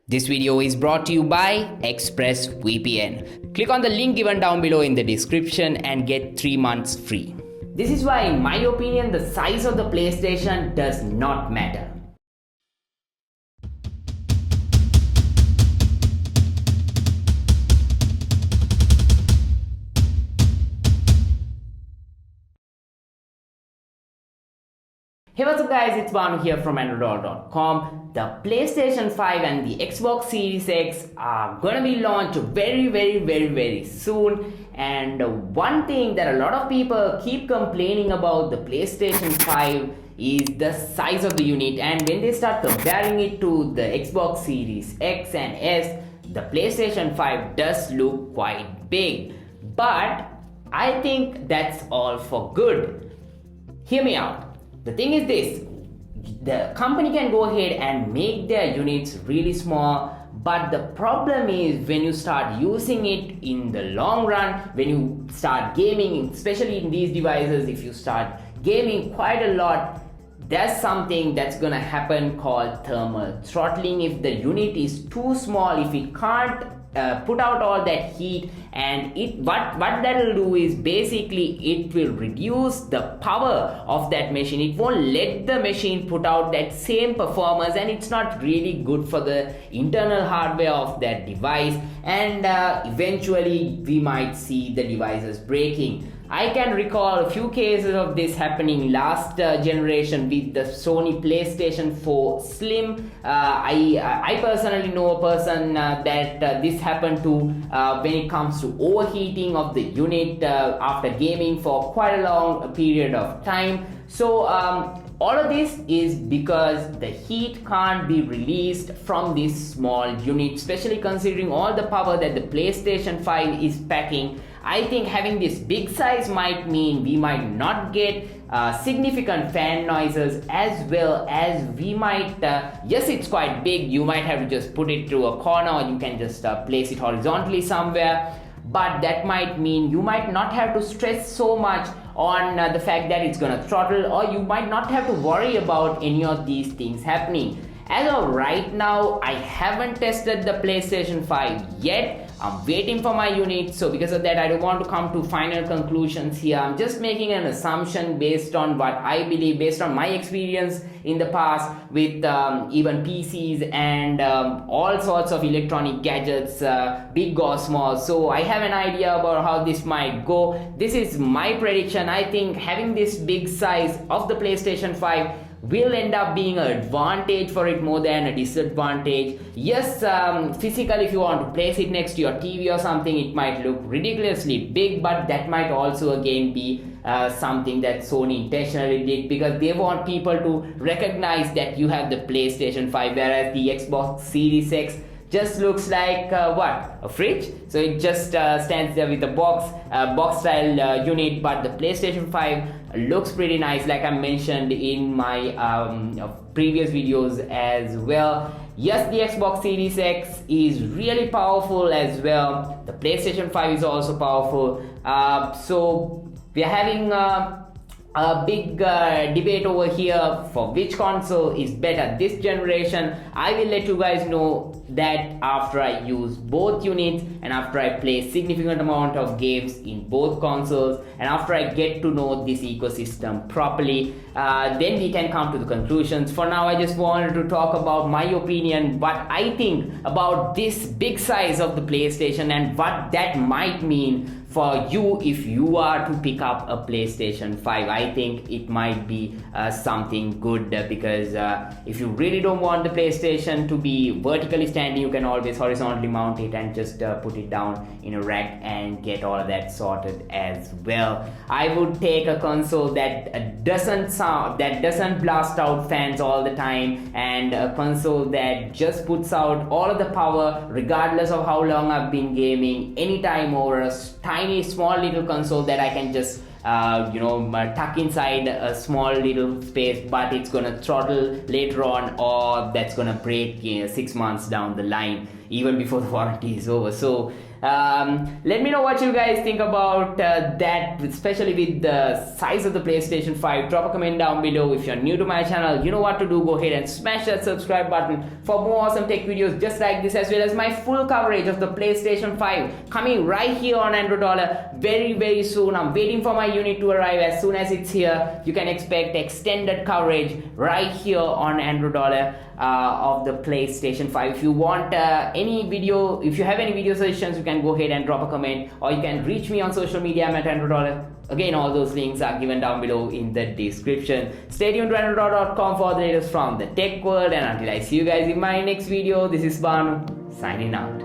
This video is brought to you by ExpressVPN. Click on the link given down below in the description and get 3 months free. This is why, in my opinion, the size of the PlayStation does not matter. Hey, what's up guys, it's Banu here from AndroDollar.com. The PlayStation 5 and the Xbox Series X are gonna be launched very soon. And one thing that a lot of people keep complaining about the PlayStation 5 is the size of the unit, and when they start comparing it to the Xbox Series X and S, the PlayStation 5 does look quite big. But I think that's all for good. Hear me out. The thing is this, the company can go ahead and make their units really small, but the problem is when you start using it in the long run, when you start gaming, especially in these devices, if you start gaming quite a lot, there's something that's gonna happen called thermal throttling. If the unit is too small, if it can't put out all that heat, and what that'll do is basically it will reduce the power of that machine. It won't let the machine put out that same performance, and it's not really good for the internal hardware of that device, and eventually we might see the devices breaking. I can recall a few cases of this happening last generation with the Sony PlayStation 4 Slim. I personally know a person that this happened to when it comes to overheating of the unit after gaming for quite a long period of time. So all of this is because the heat can't be released from this small unit, especially considering all the power that the PlayStation 5 is packing. I think having this big size might mean we might not get significant fan noises, as well as we might, yes, it's quite big, you might have to just put it to a corner, or you can just place it horizontally somewhere, but that might mean you might not have to stress so much on the fact that it's gonna throttle, or you might not have to worry about any of these things happening. As of right now, I haven't tested the PlayStation 5 yet. I'm waiting for my unit, so because of that, I don't want to come to final conclusions here. I'm just making an assumption based on what I believe, based on my experience in the past with even PCs and all sorts of electronic gadgets, big or small. So I have an idea about how this might go. This is my prediction. I think having this big size of the PlayStation 5 will end up being an advantage for it more than a disadvantage. Yes, physically, if you want to place it next to your TV or something, it might look ridiculously big, but that might also again be something that Sony intentionally did, because they want people to recognize that you have the PlayStation 5, whereas the Xbox Series X just looks like a fridge. So it just stands there with a box style unit, but the PlayStation 5 looks pretty nice, like I mentioned in my previous videos as well. Yes, the Xbox Series X is really powerful as well. The PlayStation 5 is also powerful. So we are having a big debate over here for which console is better this generation. I will let you guys know that after I use both units, and after I play significant amount of games in both consoles, and after I get to know this ecosystem properly, then we can come to the conclusions. For now, I just wanted to talk about my opinion, what I think about this big size of the PlayStation and what that might mean for you if you are to pick up a PlayStation 5. I think it might be something good, because if you really don't want the PlayStation to be vertically standing, you can always horizontally mount it and just put it down in a rack and get all of that sorted as well. I would take a console that doesn't blast out fans all the time, and a console that just puts out all of the power regardless of how long I've been gaming, anytime, over a tiny small little console that I can just tuck inside a small little space, but it's gonna throttle later on, or that's gonna break 6 months down the line, even before the warranty is over. So Let me know what you guys think about that, especially with the size of the PlayStation 5. Drop a comment down below. If you're new to my channel, you know what to do. Go ahead and smash that subscribe button for more awesome tech videos just like this, as well as my full coverage of the PlayStation 5 coming right here on Andro Dollar very soon. I'm waiting for my unit to arrive. As soon as it's here, you can expect extended coverage right here on Andro Dollar of the PlayStation 5. If you want any video, if you have any video suggestions, you can go ahead and drop a comment, or you can reach me on social media. I'm at Andro Dollar. Again, all those links are given down below in the description. Stay tuned to androdollar.com for the latest from the tech world, and until I see you guys in my next video, this is Banu signing out.